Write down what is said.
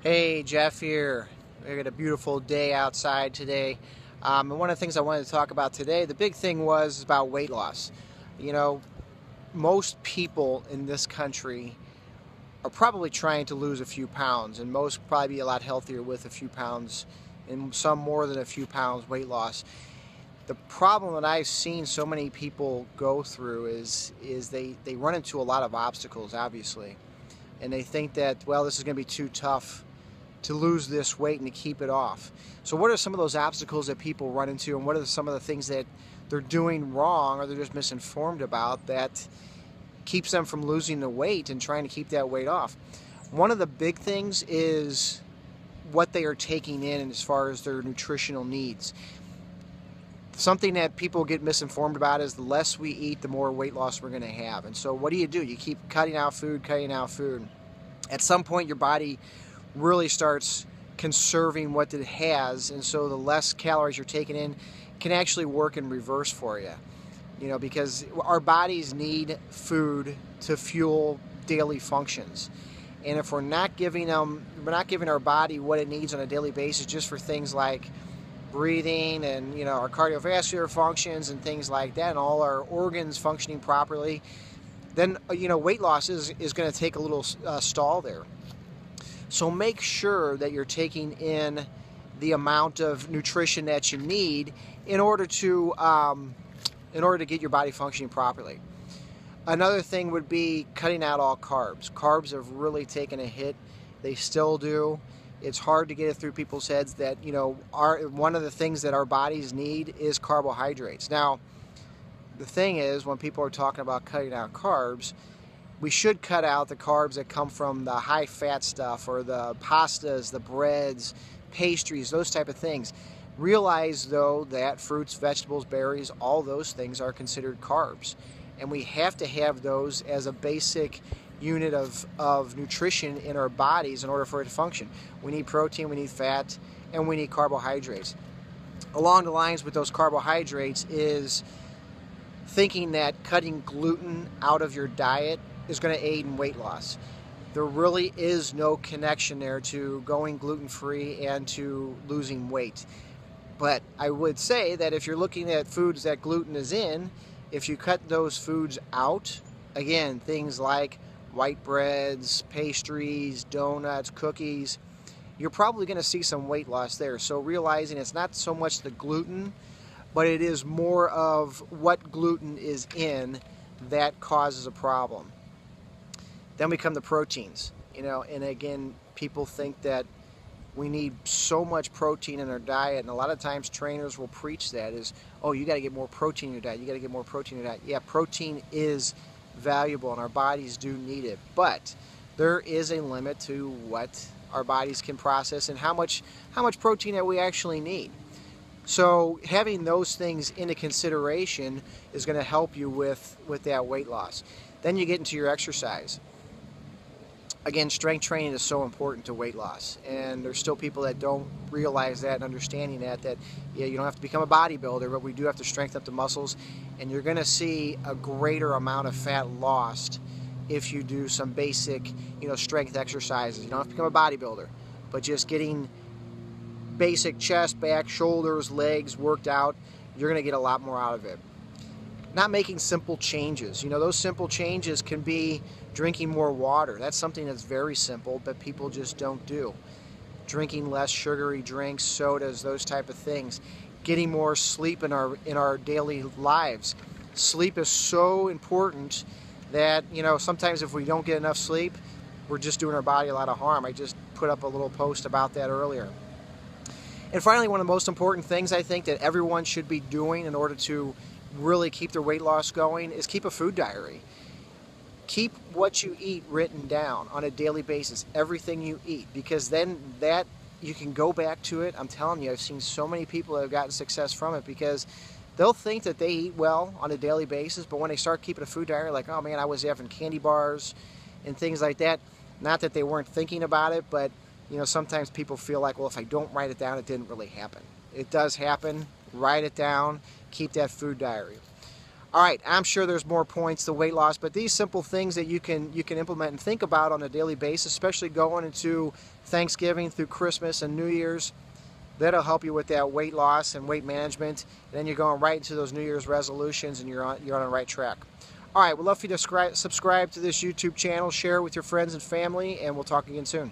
Hey, Jeff here. We got a beautiful day outside today. And one of the things I wanted to talk about today, the big thing was about weight loss. You know, most people in this country are probably trying to lose a few pounds, and most probably be a lot healthier with a few pounds, and some more than a few pounds weight loss. The problem that I've seen so many people go through is they run into a lot of obstacles, obviously, and they think that, well, this is going to be too tough to lose this weight and to keep it off. So what are some of those obstacles that people run into, and what are some of the things that they're doing wrong or they're just misinformed about that keeps them from losing the weight and trying to keep that weight off? One of the big things is what they are taking in as far as their nutritional needs. Something that people get misinformed about is the less we eat, the more weight loss we're going to have. And so what do? You keep cutting out food. At some point, your body really starts conserving what it has, and so the less calories you're taking in can actually work in reverse for you. You know, because our bodies need food to fuel daily functions. And if we're not giving our body what it needs on a daily basis just for things like breathing and, you know, our cardiovascular functions and things like that, and all our organs functioning properly, then, you know, weight loss is going to take a little stall there. So make sure that you're taking in the amount of nutrition that you need in order to get your body functioning properly. Another thing would be cutting out all carbs. Carbs have really taken a hit. They still do. It's hard to get it through people's heads that, you know, one of the things that our bodies need is carbohydrates. Now, the thing is, when people are talking about cutting out carbs, we should cut out the carbs that come from the high-fat stuff, or the pastas, the breads, pastries, those type of things. Realize, though, that fruits, vegetables, berries, all those things are considered carbs. And we have to have those as a basic unit of nutrition in our bodies in order for it to function. We need protein, we need fat, and we need carbohydrates. Along the lines with those carbohydrates is thinking that cutting gluten out of your diet is going to aid in weight loss. There really is no connection there to going gluten-free and to losing weight. But I would say that if you're looking at foods that gluten is in, if you cut those foods out, again, things like white breads, pastries, donuts, cookies, you're probably going to see some weight loss there. So realizing it's not so much the gluten, but it is more of what gluten is in that causes a problem. Then we come to proteins, you know, and again, people think that we need so much protein in our diet, and a lot of times trainers will preach that is, oh, you got to get more protein in your diet, you got to get more protein in your diet. Yeah, protein is valuable and our bodies do need it, but there is a limit to what our bodies can process and how much protein that we actually need. So having those things into consideration is going to help you with that weight loss. Then you get into your exercise. Again, strength training is so important to weight loss, and there's still people that don't realize that and understanding that yeah, you don't have to become a bodybuilder, but we do have to strengthen up the muscles, and you're going to see a greater amount of fat lost if you do some basic, you know, strength exercises. You don't have to become a bodybuilder, but just getting basic chest, back, shoulders, legs worked out, you're going to get a lot more out of it. Not making simple changes. You know, those simple changes can be drinking more water. That's something that's very simple, but people just don't do. Drinking less sugary drinks, sodas, those type of things. Getting more sleep in our daily lives. Sleep is so important that, you know, sometimes if we don't get enough sleep, we're just doing our body a lot of harm. I just put up a little post about that earlier. And finally, one of the most important things I think that everyone should be doing in order to really keep their weight loss going is keep a food diary. Keep what you eat written down on a daily basis, everything you eat, because then that you can go back to it. I'm telling you, I've seen so many people that have gotten success from it because they'll think that they eat well on a daily basis, but when they start keeping a food diary, like, oh man, I was having candy bars and things like that. Not that they weren't thinking about it, but you know, sometimes people feel like, well, if I don't write it down, it didn't really happen. It does happen. Write it down. Keep that food diary. All right, I'm sure there's more points to weight loss, but these simple things that you can implement and think about on a daily basis, especially going into Thanksgiving through Christmas and New Year's, that'll help you with that weight loss and weight management. And then you're going right into those New Year's resolutions, and you're on the right track. All right, we'd love for you to subscribe to this YouTube channel, share it with your friends and family, and we'll talk again soon.